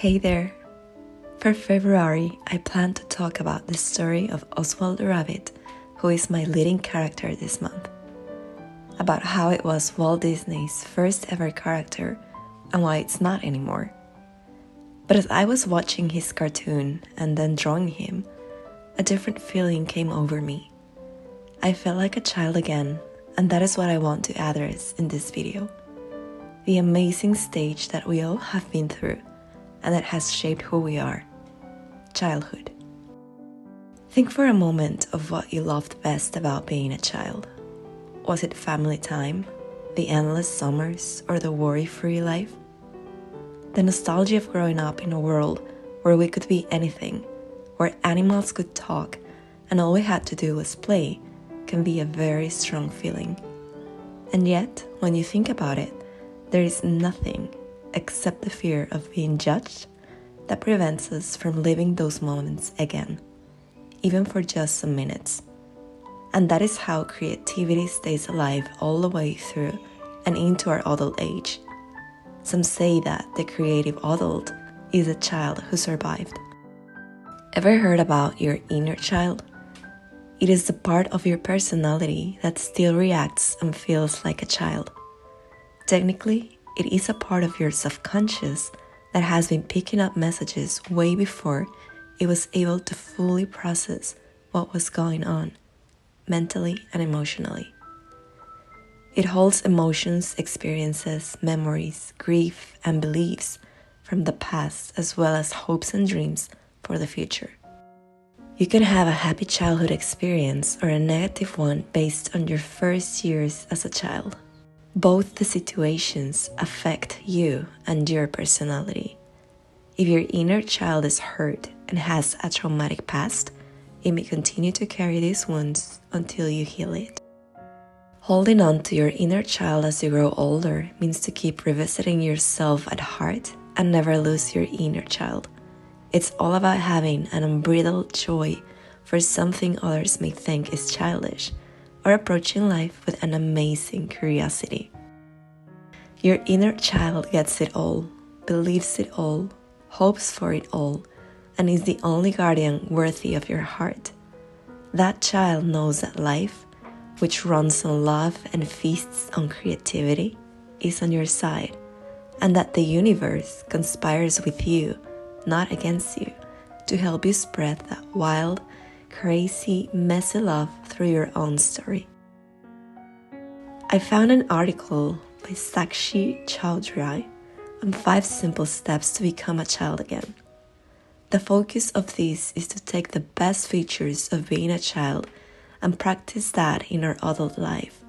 Hey there! For February, I plan to talk about the story of Oswald the rabbit, who is my leading character this month. About how it was Walt Disney's first ever character and why it's not anymore. But as I was watching his cartoon and then drawing him, a different feeling came over me. I felt like a child again, and that is what I want to address in this video. The amazing stage that we all have been through and that has shaped who we are. Childhood. Think for a moment of what you loved best about being a child. Was it family time, the endless summers, or the worry-free life? The nostalgia of growing up in a world where we could be anything, where animals could talk, and all we had to do was play, can be a very strong feeling. And yet, when you think about it, there is nothing except the fear of being judged that prevents us from living those moments again, even for just some minutes. And that is how creativity stays alive all the way through and into our adult age. Some say that the creative adult is a child who survived. Ever heard about your inner child? It is the part of your personality that still reacts and feels like a child. Technically, it is a part of your subconscious that has been picking up messages way before it was able to fully process what was going on, mentally and emotionally. It holds emotions, experiences, memories, grief, and beliefs from the past, as well as hopes and dreams for the future. You can have a happy childhood experience or a negative one based on your first years as a child. Both the situations affect you and your personality. If your inner child is hurt and has a traumatic past, it may continue to carry these wounds until you heal it. Holding on to your inner child as you grow older means to keep revisiting yourself at heart and never lose your inner child. It's all about having an unbridled joy for something others may think is childish, or approaching life with an amazing curiosity. Your inner child gets it all, believes it all, hopes for it all, and is the only guardian worthy of your heart. That child knows that life, which runs on love and feasts on creativity, is on your side, and that the universe conspires with you, not against you, to help you spread that wild, crazy, messy love through your own story. I found an article by Sakshi Chaudhry on 5 simple steps to become a child again. The focus of this is to take the best features of being a child and practice that in our adult life,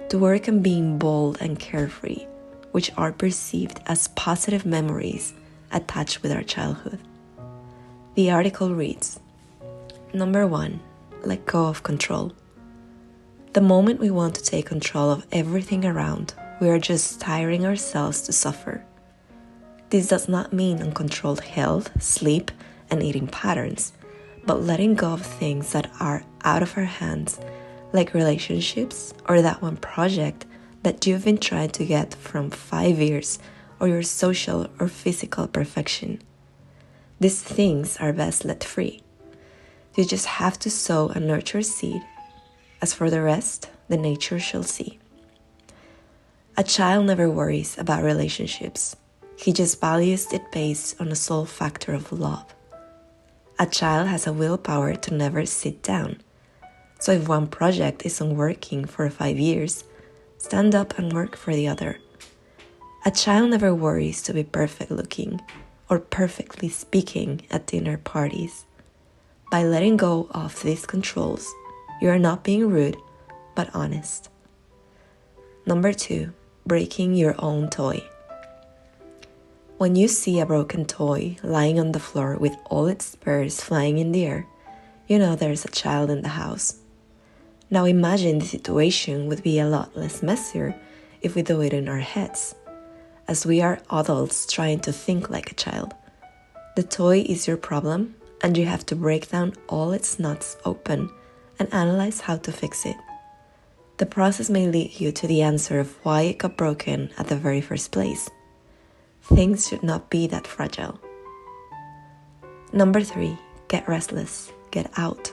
to work on being bold and carefree, which are perceived as positive memories attached with our childhood. The article reads, Number 1, let go of control. The moment we want to take control of everything around, we are just tiring ourselves to suffer. This does not mean uncontrolled health, sleep, and eating patterns, but letting go of things that are out of our hands, like relationships or that one project that you've been trying to get from 5 years, or your social or physical perfection. These things are best let free. You just have to sow and nurture seed. As for the rest, the nature shall see. A child never worries about relationships. He just values it based on a sole factor of love. A child has a willpower to never sit down. So if one project isn't working for 5 years, stand up and work for the other. A child never worries to be perfect looking or perfectly speaking at dinner parties. By letting go of these controls, you are not being rude, but honest. Number 2, breaking your own toy. When you see a broken toy lying on the floor with all its spurs flying in the air, you know there's a child in the house. Now imagine the situation would be a lot less messier if we do it in our heads, as we are adults trying to think like a child. The toy is your problem, and you have to break down all its nuts open and analyze how to fix it. The process may lead you to the answer of why it got broken at the very first place. Things should not be that fragile. Number 3, get restless, get out.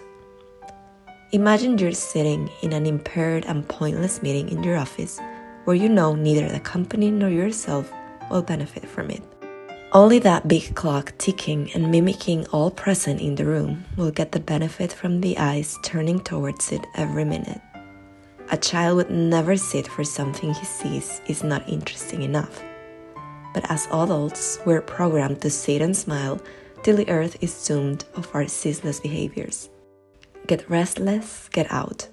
Imagine you're sitting in an impaired and pointless meeting in your office where you know neither the company nor yourself will benefit from it. Only that big clock ticking and mimicking all present in the room will get the benefit from the eyes turning towards it every minute. A child would never sit for something he sees is not interesting enough. But as adults, we're programmed to sit and smile till the earth is doomed of our ceaseless behaviors. Get restless, get out.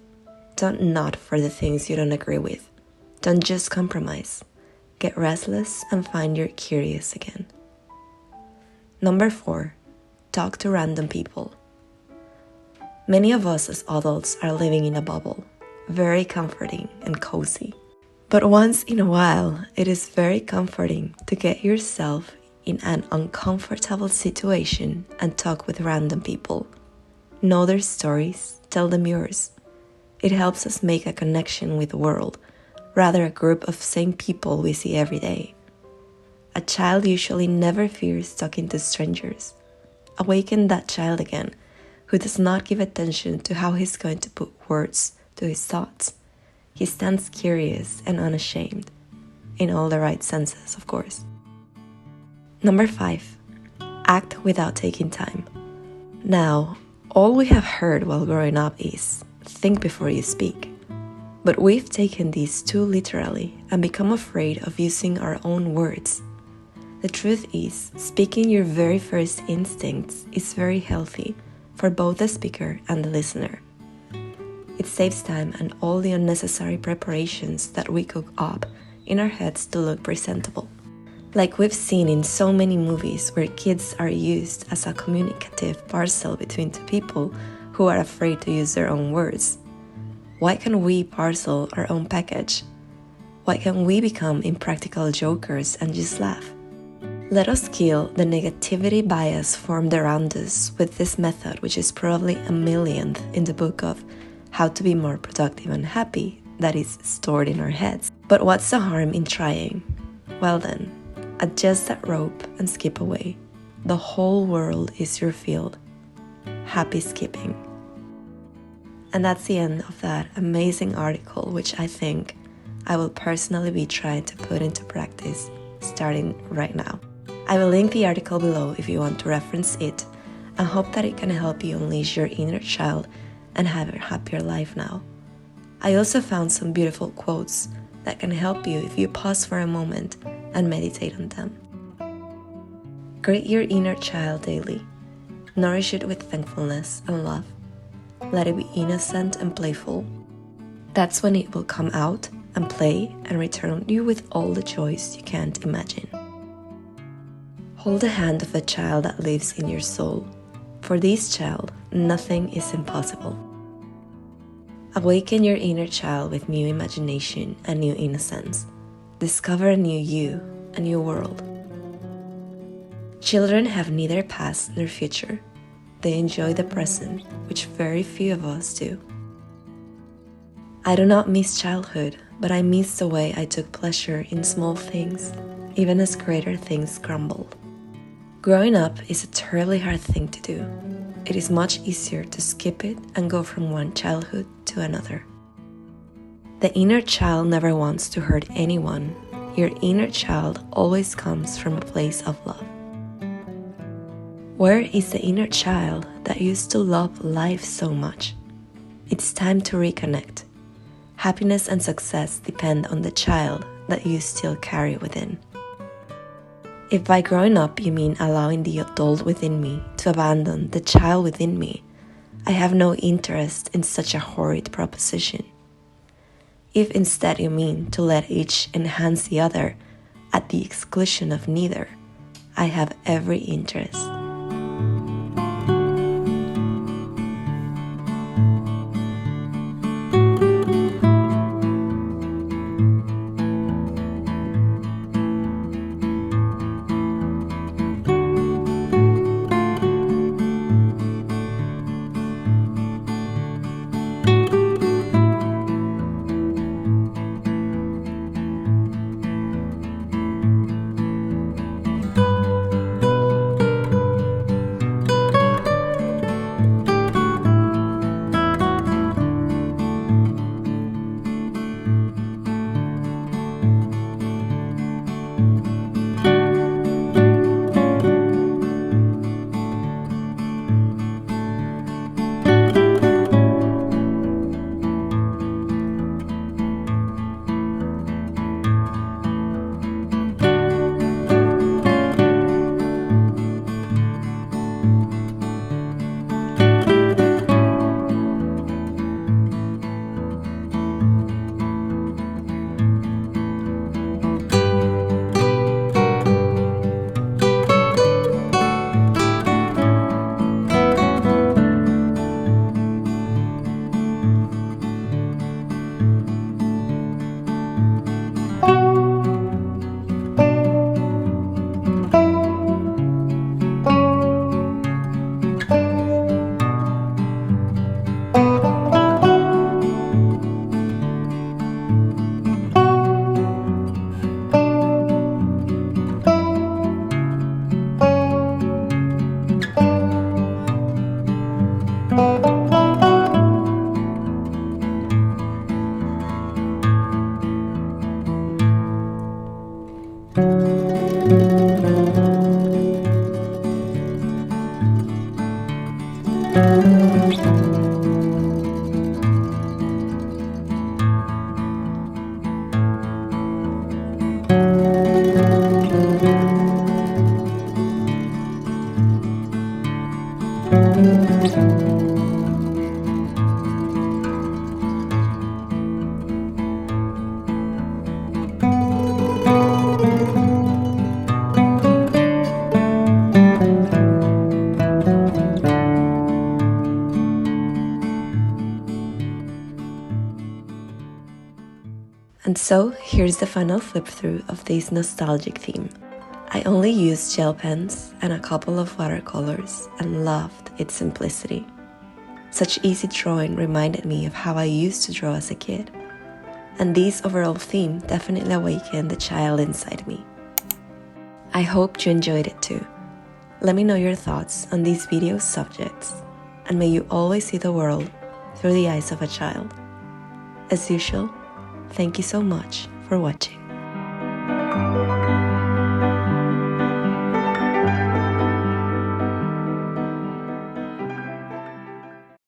Don't nod for the things you don't agree with. Don't just compromise. Get restless and find you're curious again. Number 4, talk to random people. Many of us as adults are living in a bubble, very comforting and cozy. But once in a while, it is very comforting to get yourself in an uncomfortable situation and talk with random people. Know their stories, tell them yours. It helps us make a connection with the world, rather a group of same people we see every day. A child usually never fears talking to strangers. Awaken that child again, who does not give attention to how he's going to put words to his thoughts. He stands curious and unashamed, in all the right senses, of course. Number 5, act without taking time. Now, all we have heard while growing up is, think before you speak. But we've taken these too literally and become afraid of using our own words. The truth is, speaking your very first instincts is very healthy for both the speaker and the listener. It saves time and all the unnecessary preparations that we cook up in our heads to look presentable. Like we've seen in so many movies where kids are used as a communicative parcel between two people who are afraid to use their own words. Why can't we parcel our own package? Why can't we become impractical jokers and just laugh? Let us kill the negativity bias formed around us with this method, which is probably a millionth in the book of How to Be More Productive and Happy that is stored in our heads. But what's the harm in trying? Well then, adjust that rope and skip away. The whole world is your field. Happy skipping. And that's the end of that amazing article, which I think I will personally be trying to put into practice starting right now. I will link the article below if you want to reference it, and hope that it can help you unleash your inner child and have a happier life now. I also found some beautiful quotes that can help you if you pause for a moment and meditate on them. Greet your inner child daily. Nourish it with thankfulness and love. Let it be innocent and playful. That's when it will come out and play and return you with all the joys you can't imagine. Hold the hand of a child that lives in your soul. For this child, nothing is impossible. Awaken your inner child with new imagination and new innocence. Discover a new you, a new world. Children have neither past nor future. They enjoy the present, which very few of us do. I do not miss childhood, but I miss the way I took pleasure in small things, even as greater things crumbled. Growing up is a terribly hard thing to do. It is much easier to skip it and go from one childhood to another. The inner child never wants to hurt anyone. Your inner child always comes from a place of love. Where is the inner child that used to love life so much? It's time to reconnect. Happiness and success depend on the child that you still carry within. If by growing up you mean allowing the adult within me to abandon the child within me, I have no interest in such a horrid proposition. If instead you mean to let each enhance the other at the exclusion of neither, I have every interest. And so here's the final flip through of this nostalgic theme. I only used gel pens and a couple of watercolors and loved its simplicity. Such easy drawing reminded me of how I used to draw as a kid. And this overall theme definitely awakened the child inside me. I hope you enjoyed it too. Let me know your thoughts on these video subjects, and may you always see the world through the eyes of a child. As usual, thank you so much for watching.